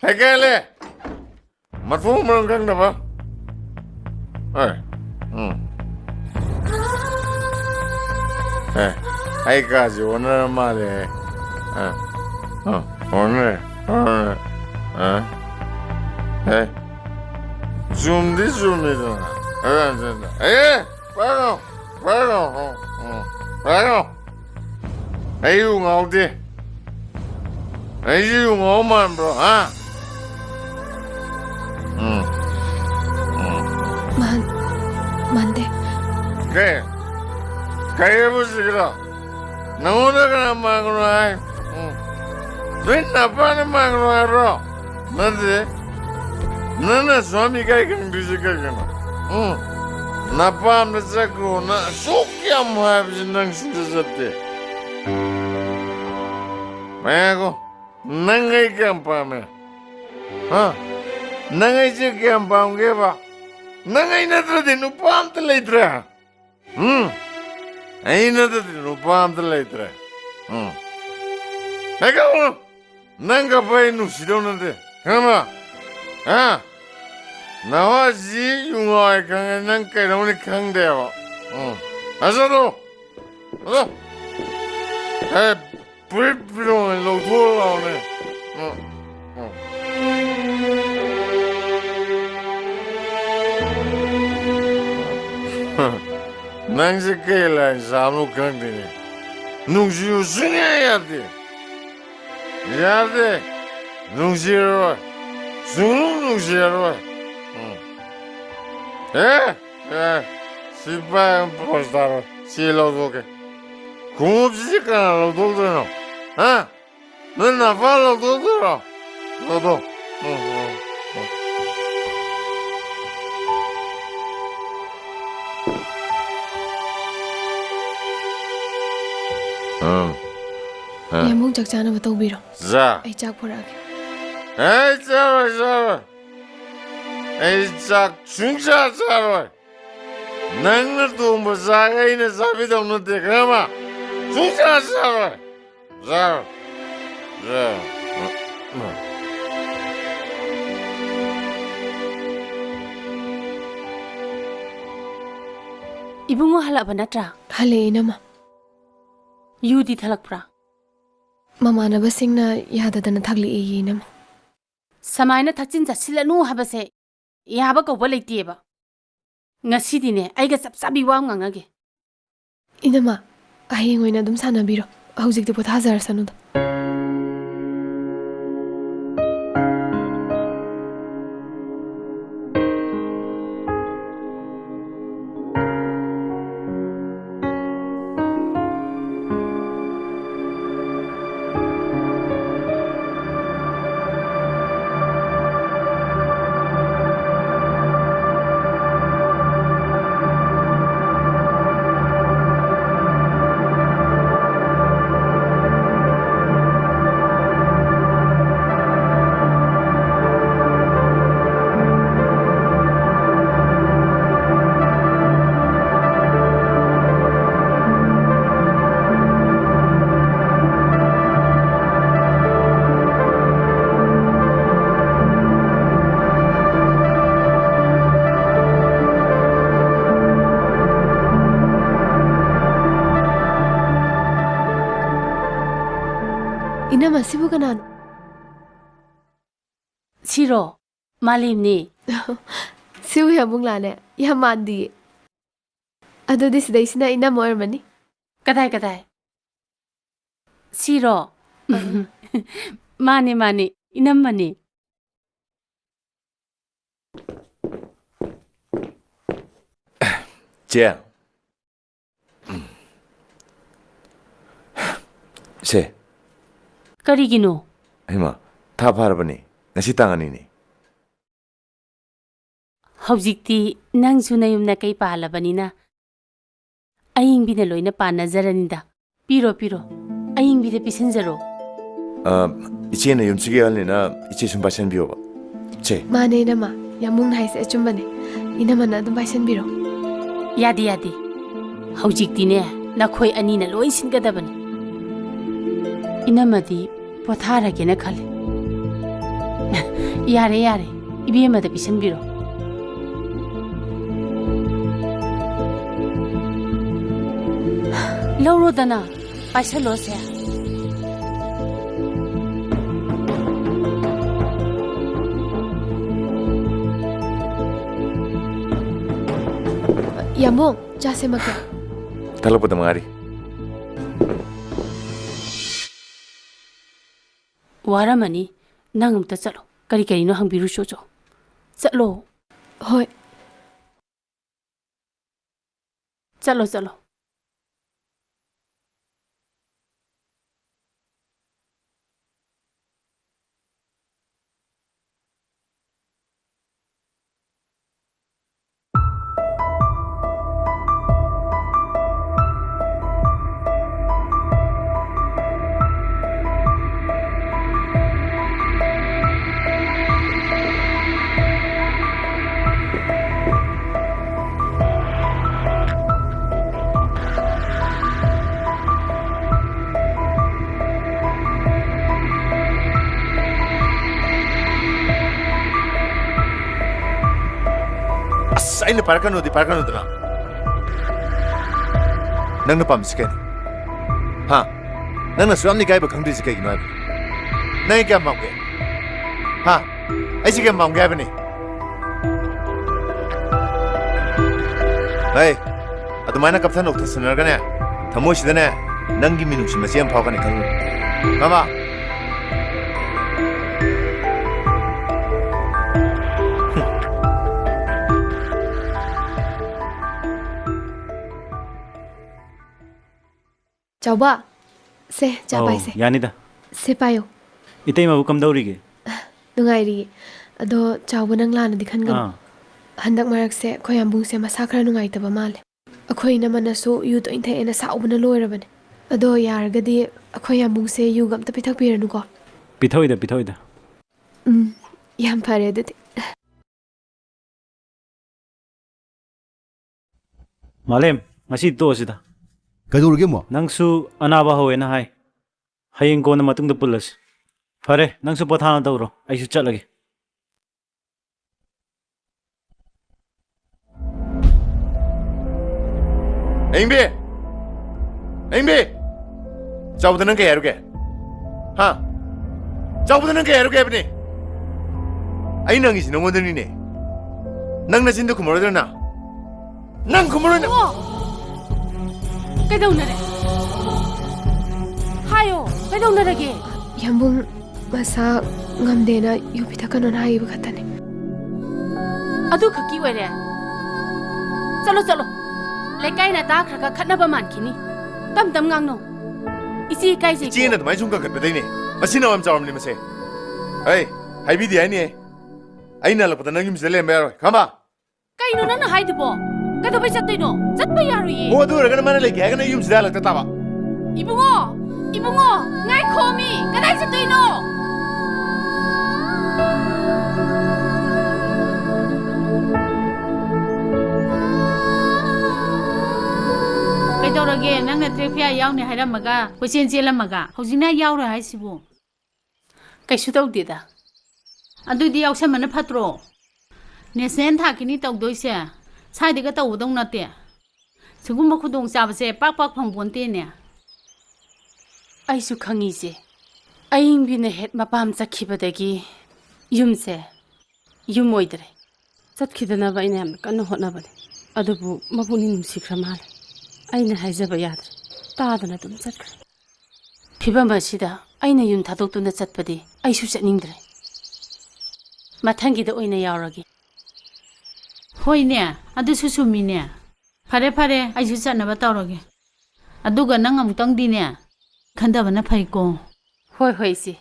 Hey, Kelly! Matfum mo kang na ba? Ay. Ay kasi, wala naman eh. Wala. Zoom dito na. Paano? Ay yung auti. Ay yung oman bro, ha? Mande. Kaya mo siguro. Nanguna ka na mangunahay. Doon na pa na mangunahay bro. Mande. Nana swami kaya kang busy ka na. Napam na sa ko na sukyam habis nang sindasate. Maya ko, nangay kang pa me. Ha? Nangay siya kang pa ang ba? Nangay na ito din, upam talay tra. Ay na ito din, upam talay tra. Eka mo, nangkapay no sidaw na ito. Kama? Ha? Nawa si yung ay kang nang kairaw ni kang dewa. Asa to? Asa? Eh, pwede lo tuwa na. Nang si Kayla sa amo kang din. Nung siyo siya yate. Yate. Nung siya. Nung siya. Si pa ang postaro. Si lo doke. Kung si ka na lo doke no. Ha? Nung na pa lo doke no. Lo doke. Yamung jakjana batau biro. Za. Ay jak pura ke. Ay zara. Ay jak chungcha zara. Nang na tumba zaga ina sabi daw na dekama. Chungcha zara. Zara. Ibu mo hala ba natra? Hale inama. Yudi thalak pra. Mama na basing na yada dana thagli e inama. Samay na thakchin jasila nu haba se. Yaba ko balay tiba. Ngasi dine ay ga sapsabi wa ngangage. Inama, ahing oina dum sana biro. Hauzik di potazar sanuda. Inama sibu kanano? Siro, malim ni. Sibu yamung lane, yamandi. Ado dis day sina inama ormani. Kadai. Siro. Mani, inam mani. Che. Se. Karigino. Hima, tha pharabani. Ngasi tangani ni. Hawjikti nangsu na yum na kay palabanina. Aying binaloy na panazaranida. Piro. Aying bida pisanjaro. Iche na yum sige alina iche sumbasan biyo ba. Che. Mane inama, yamung na haise achumbane. Inama na dum baisan biro. Yadi. Hawjikti ne nakhoi ani na loy singadabani. Inamadi pothara ke na khale. ꯌꯥꯔꯦ ꯌꯥꯔꯦ 이비에마다 비선비로 लौरोदना पाइसलोसे यामोंग चासे मके थलपद मंगारी वारामनी नंग अमता चलो करी करीनो हंगबिरु सोचो चलो होय चलो चलो ꯑꯩꯅ ꯄꯥꯔꯛꯀꯅꯨꯗꯤ ꯄꯥꯔꯛꯀꯅꯨꯗꯅ ꯅꯪꯅ ꯄꯥꯝꯃꯤꯁꯤ ꯀꯩꯅꯣ ꯍꯥ ꯅꯪꯅ ꯁꯨꯌꯥꯝꯅ ꯏꯀꯥꯏꯕ ꯈꯪꯗ꯭ꯔꯤꯁꯤ ꯀꯩꯒꯤꯅꯣ ꯍꯥꯏꯕ ꯅꯪ ꯀꯌꯥꯝ ꯄꯥꯝꯒꯦ ꯍꯥ ꯑꯩꯁꯤ ꯀꯌꯥꯝ ꯄꯥꯝꯒꯦ ꯍꯥꯏꯕꯅꯤ ꯍꯩ ꯑꯗꯨꯃꯥꯏꯅ ꯀꯞꯊ ꯅꯣꯛꯊꯁꯟꯅꯔꯒꯅꯦ ꯊꯃꯣꯏꯁꯤꯗꯅꯦ ꯅꯪꯒꯤ ꯃꯤꯅꯨꯡꯁꯤ ꯃꯆꯦ ꯑꯃ ꯐꯥꯎꯒꯅꯤ ꯈꯪꯉꯨ ꯃꯃꯥ चाउबा से चा पाइसे यानीदा से पायो इतै माबु कमदौरिगे नुंगाइरी अदो चाउबा नंग लानदि खनगन हंदक मरक से खोयामबुंग से मसा खरा नुंगाइतबा माले अखोइना मनसु यु तो इंथे एना साउबना लोइरबने अदो यारगदि अखोयामबुंग से यु गमता पिथक पिरनुको पिथौइदा याम फरे अदुदि मालेम ngasi tosida कदौरगे मो नंगसु अनाबा होएना हाय हयेंग कोना मतुंगदा पुलस फरे नंगसु पथाना दौरो आइसु चलगे एंबे चाउबदा नंग कयारुगे हा चाउबदा नंग कयारुगे बने आई नंगिसि नंगोदनिने नंग नचिंदु कुमरोदना नंग कुमरोना कैदौनरे हायो कैदौनरगे यामबुंग मसा ngamdena yu pithakano na hayiba khatane अदु खकी ओइरे चलो चलो लेकाई ना ता खरका खटनबा मानखिनी तम तम ngang no इसी काई से चीन अदमाय सुंग खटबदैने मसिना वम चावमनि मसे ऐ हाइबिदि आइने आइना लपदा नंग मिसे लेमबा यारो खमा कइनो नन हाइदबो कदबै चत्तैनो चत्त यारुई ओ दु रगन माने लेके आगना युम सिदा लगता ताबा Ibungo Ibungo ngai khomi kadai चत्तैनो कैदौरगे नंगना ट्रेफिया यावने हाइरमगा कोचेन चेलमगा हौजिना यावरा हाइसिबो कैसु तौदेदा अदुदि यावसमन फत्रो national थाकिनी तौदोइसे साइदगा तौदौ नते सुगुम खुदोंग चाबसे पाक पाक फंगबोनतेने आइसु खंगीसे अइंग बिने हेड मपाम चखिबदगी युमसे युम ओइदरे चतखिदना बाइने हम कन्न होनबने अदुबु मपुनि नुसिख्रा माले आइना हाइजबा याद्रे तादना तुम चतख्रे फिबमसिदा आइना युम थादोक्तुना चतपदि आइसु चतनिंद्रे मथंगिदा ओइना यावरगे होइने अदुसु सुमिने फरे फरे आइसु चतनबा तौरगे अदुगा नंग अमुतंग दिने खंदबना फैको होय होय सी